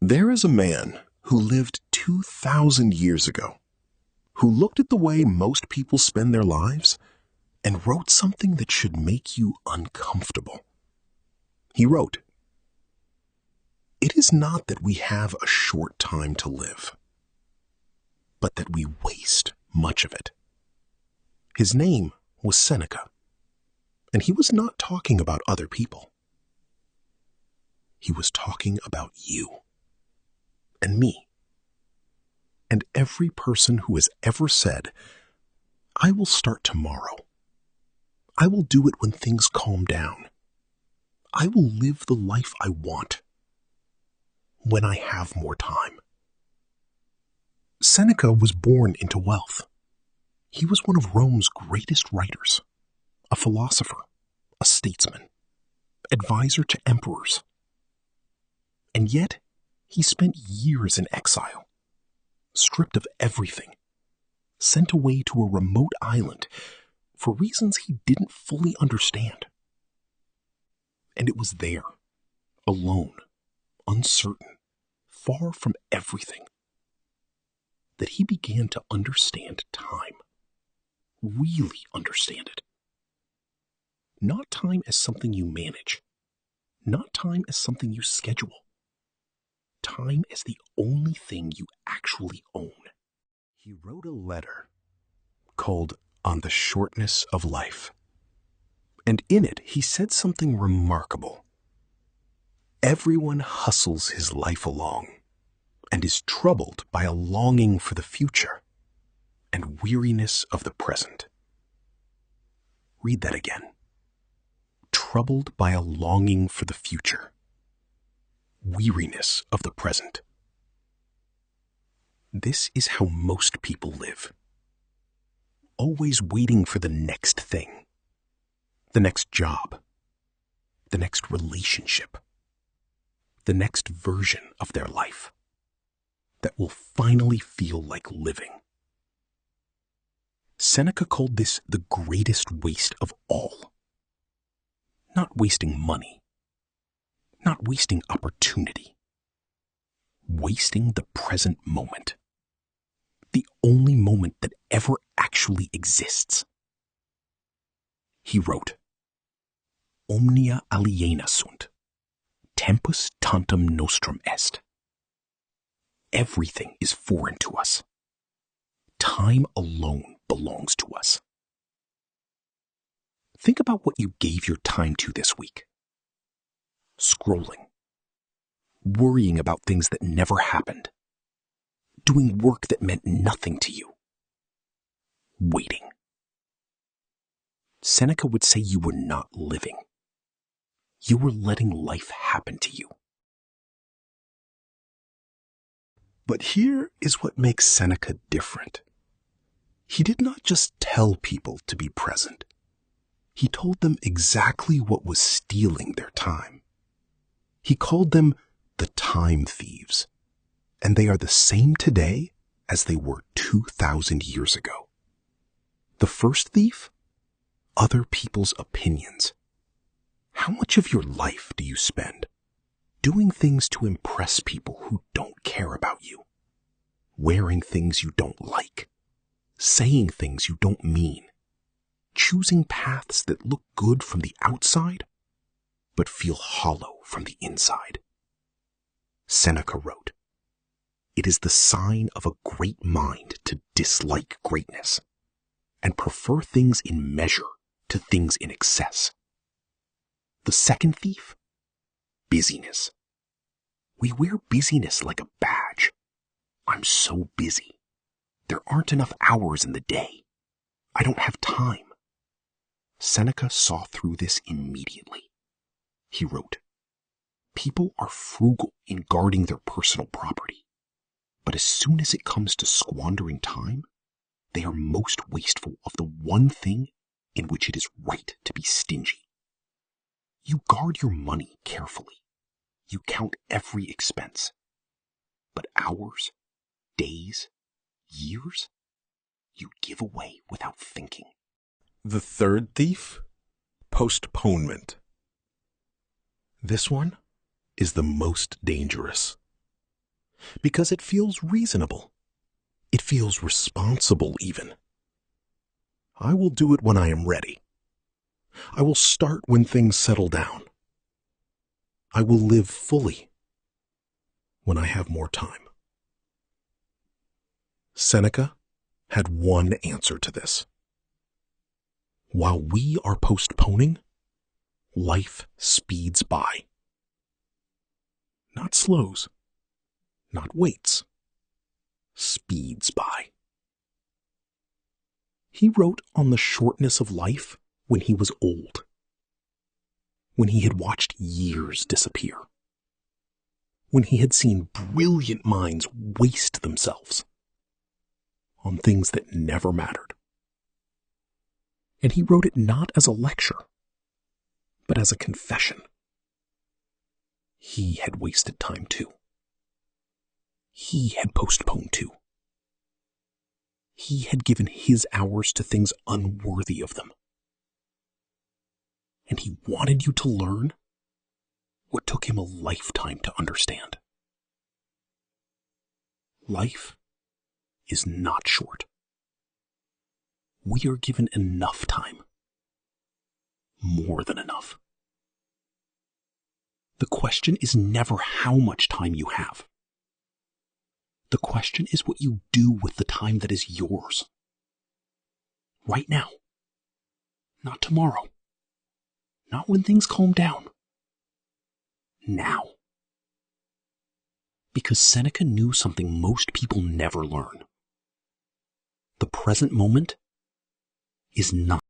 There is a man who lived 2,000 years ago, who looked at the way most people spend their lives and wrote something that should make you uncomfortable. He wrote, "It is not that we have a short time to live, but that we waste much of it." His name was Seneca, and he was not talking about other people. He was talking about you and me, and every person who has ever said, "I will start tomorrow. I will do it when things calm down. I will live the life I want when I have more time." Seneca was born into wealth. He was one of Rome's greatest writers, a philosopher, a statesman, advisor to emperors. And yet, he spent years in exile, stripped of everything, sent away to a remote island for reasons he didn't fully understand. And it was there, alone, uncertain, far from everything, that he began to understand time, really understand it. Not time as something you manage, not time as something you schedule. Time as the only thing you actually own. He wrote a letter called On the Shortness of Life. And in it, he said something remarkable. Everyone hustles his life along and is troubled by a longing for the future and weariness of the present. Read that again. Troubled by a longing for the future, weariness of the present. This is how most people live. Always waiting for the next thing, the next job, the next relationship, the next version of their life that will finally feel like living. Seneca called this the greatest waste of all. Not wasting money, not wasting opportunity, wasting the present moment, the only moment that ever actually exists. He wrote, "Omnia aliena sunt, tempus tantum nostrum est." Everything is foreign to us. Time alone belongs to us. Think about what you gave your time to this week. Scrolling, worrying about things that never happened, doing work that meant nothing to you, waiting. Seneca would say you were not living. You were letting life happen to you. But here is what makes Seneca different. He did not just tell people to be present. He told them exactly what was stealing their time. He called them the time thieves, and they are the same today as they were 2,000 years ago. The first thief? Other people's opinions. How much of your life do you spend doing things to impress people who don't care about you, wearing things you don't like, saying things you don't mean, choosing paths that look good from the outside but feel hollow from the inside? Seneca wrote, "It is the sign of a great mind to dislike greatness and prefer things in measure to things in excess." The second thief? Busyness. We wear busyness like a badge. I'm so busy. There aren't enough hours in the day. I don't have time. Seneca saw through this immediately. He wrote, "People are frugal in guarding their personal property, but as soon as it comes to squandering time, they are most wasteful of the one thing in which it is right to be stingy. You guard your money carefully. You count every expense. But hours, days, years, you give away without thinking." The third thief? Postponement. This one is the most dangerous. because it feels reasonable. It feels responsible even. I will do it when I am ready. I will start when things settle down. I will live fully when I have more time. Seneca had one answer to this. While we are postponing, life speeds by. Not slows, not waits, speeds by. He wrote on the shortness of life when he was old, when he had watched years disappear, when he had seen brilliant minds waste themselves on things that never mattered. And he wrote it not as a lecture, but as a confession. He had wasted time too. He had postponed too. He had given his hours to things unworthy of them. And he wanted you to learn what took him a lifetime to understand. Life is not short. We are given enough time. More than enough. The question is never how much time you have. The question is what you do with the time that is yours. Right now. Not tomorrow. Not when things calm down. Now. Because Seneca knew something most people never learn. The present moment is not